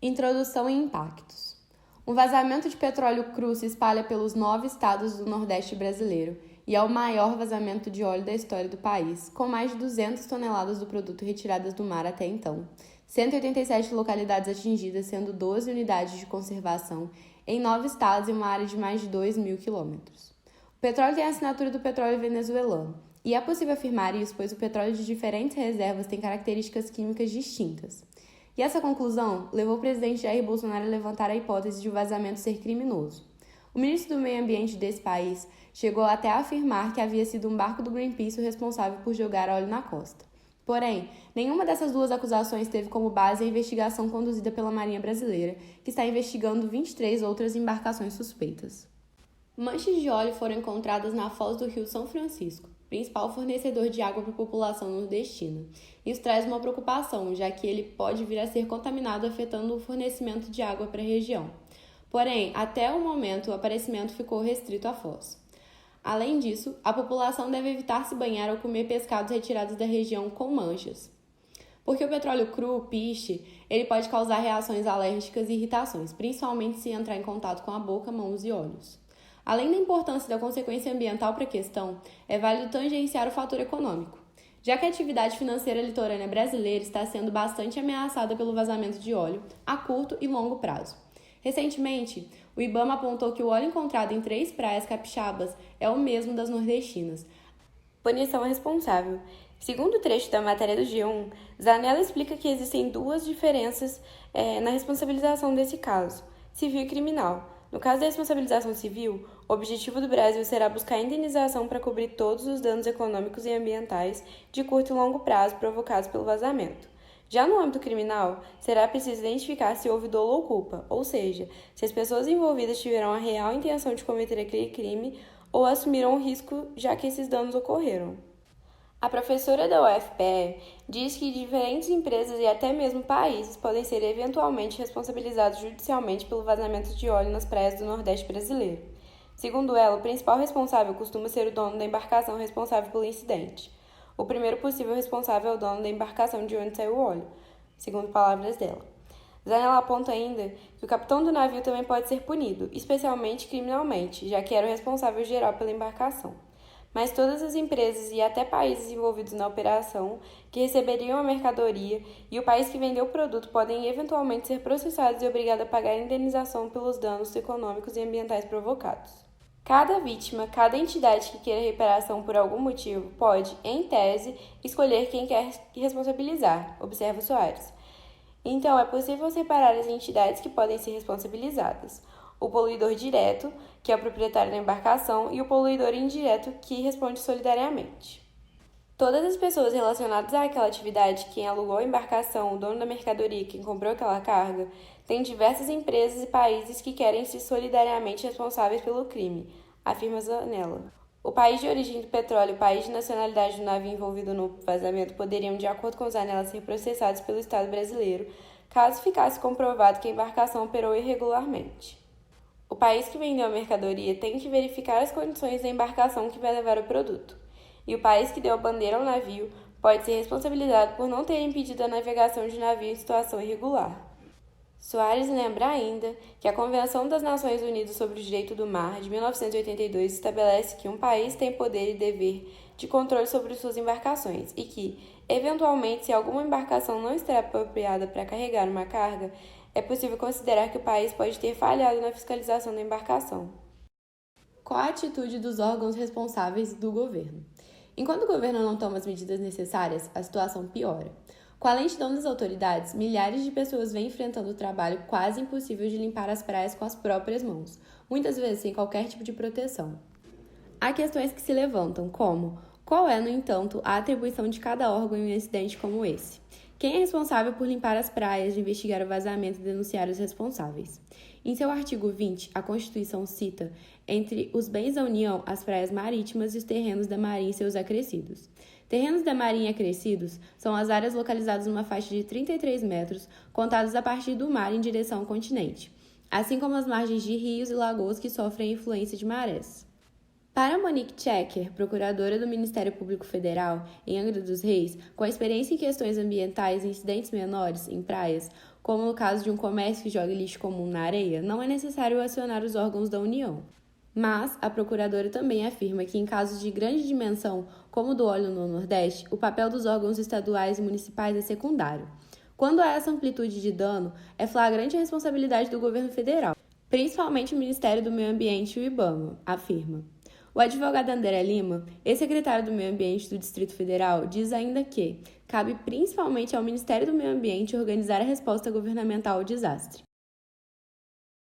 Introdução e impactos. Um vazamento de petróleo cru se espalha pelos 9 estados do Nordeste brasileiro e é o maior vazamento de óleo da história do país, com mais de 200 toneladas do produto retiradas do mar até então. 187 localidades atingidas, sendo 12 unidades de conservação em 9 estados e uma área de mais de 2.000 quilômetros. O petróleo tem a assinatura do petróleo venezuelano, e é possível afirmar isso, pois o petróleo de diferentes reservas tem características químicas distintas. E essa conclusão levou o presidente Jair Bolsonaro a levantar a hipótese de o vazamento ser criminoso. O ministro do Meio Ambiente desse país chegou até a afirmar que havia sido um barco do Greenpeace o responsável por jogar óleo na costa. Porém, nenhuma dessas duas acusações teve como base a investigação conduzida pela Marinha Brasileira, que está investigando 23 outras embarcações suspeitas. Manchas de óleo foram encontradas na foz do Rio São Francisco, principal fornecedor de água para a população nordestina. Isso traz uma preocupação, já que ele pode vir a ser contaminado, afetando o fornecimento de água para a região. Porém, até o momento, o aparecimento ficou restrito à foz. Além disso, a população deve evitar se banhar ou comer pescados retirados da região com manchas. Porque o petróleo cru, piche, ele pode causar reações alérgicas e irritações, principalmente se entrar em contato com a boca, mãos e olhos. Além da importância da consequência ambiental para a questão, é válido tangenciar o fator econômico, já que a atividade financeira litorânea brasileira está sendo bastante ameaçada pelo vazamento de óleo a curto e longo prazo. Recentemente, o IBAMA apontou que o óleo encontrado em 3 praias capixabas é o mesmo das nordestinas. Punição responsável. Segundo o trecho da matéria do G1, Zanella explica que existem duas diferenças na responsabilização desse caso, civil e criminal. No caso da responsabilização civil, o objetivo do Brasil será buscar indenização para cobrir todos os danos econômicos e ambientais de curto e longo prazo provocados pelo vazamento. Já no âmbito criminal, será preciso identificar se houve dolo ou culpa, ou seja, se as pessoas envolvidas tiveram a real intenção de cometer aquele crime ou assumiram o risco já que esses danos ocorreram. A professora da UFPE diz que diferentes empresas e até mesmo países podem ser eventualmente responsabilizados judicialmente pelo vazamento de óleo nas praias do Nordeste brasileiro. Segundo ela, o principal responsável costuma ser o dono da embarcação responsável pelo incidente. O primeiro possível responsável é o dono da embarcação de onde saiu o óleo, segundo palavras dela. Zanella aponta ainda que o capitão do navio também pode ser punido, especialmente criminalmente, já que era o responsável geral pela embarcação. Mas todas as empresas e até países envolvidos na operação que receberiam a mercadoria e o país que vendeu o produto podem eventualmente ser processados e obrigados a pagar indenização pelos danos econômicos e ambientais provocados. Cada vítima, cada entidade que queira reparação por algum motivo pode, em tese, escolher quem quer responsabilizar, observa Soares. Então, é possível separar as entidades que podem ser responsabilizadas: o poluidor direto, que é o proprietário da embarcação, e o poluidor indireto, que responde solidariamente. Todas as pessoas relacionadas àquela atividade, quem alugou a embarcação, o dono da mercadoria, quem comprou aquela carga, têm diversas empresas e países que querem ser solidariamente responsáveis pelo crime, afirma Zanella. O país de origem do petróleo e o país de nacionalidade do navio envolvido no vazamento poderiam, de acordo com Zanella, ser processados pelo Estado brasileiro, caso ficasse comprovado que a embarcação operou irregularmente. O país que vendeu a mercadoria tem que verificar as condições da embarcação que vai levar o produto. E o país que deu a bandeira ao navio pode ser responsabilizado por não ter impedido a navegação de navio em situação irregular. Soares lembra ainda que a Convenção das Nações Unidas sobre o Direito do Mar, de 1982, estabelece que um país tem poder e dever de controle sobre suas embarcações e que, eventualmente, se alguma embarcação não estiver apropriada para carregar uma carga, é possível considerar que o país pode ter falhado na fiscalização da embarcação. Qual a atitude dos órgãos responsáveis do governo? Enquanto o governo não toma as medidas necessárias, a situação piora. Com a lentidão das autoridades, milhares de pessoas vêm enfrentando o trabalho quase impossível de limpar as praias com as próprias mãos, muitas vezes sem qualquer tipo de proteção. Há questões que se levantam, como: qual é, no entanto, a atribuição de cada órgão em um incidente como esse? Quem é responsável por limpar as praias, de investigar o vazamento e denunciar os responsáveis? Em seu artigo 20, a Constituição cita, entre os bens da União, as praias marítimas e os terrenos da Marinha e seus acrescidos. Terrenos da Marinha acrescidos são as áreas localizadas numa faixa de 33 metros, contadas a partir do mar em direção ao continente, assim como as margens de rios e lagoas que sofrem a influência de marés. Para Monique Checker, procuradora do Ministério Público Federal em Angra dos Reis, com a experiência em questões ambientais e incidentes menores em praias, como no caso de um comércio que joga lixo comum na areia, não é necessário acionar os órgãos da União. Mas a procuradora também afirma que, em casos de grande dimensão, como o do óleo no Nordeste, o papel dos órgãos estaduais e municipais é secundário. Quando há essa amplitude de dano, é flagrante a responsabilidade do governo federal, principalmente o Ministério do Meio Ambiente e o IBAMA, afirma. O advogado André Lima, ex-secretário do Meio Ambiente do Distrito Federal, diz ainda que cabe principalmente ao Ministério do Meio Ambiente organizar a resposta governamental ao desastre.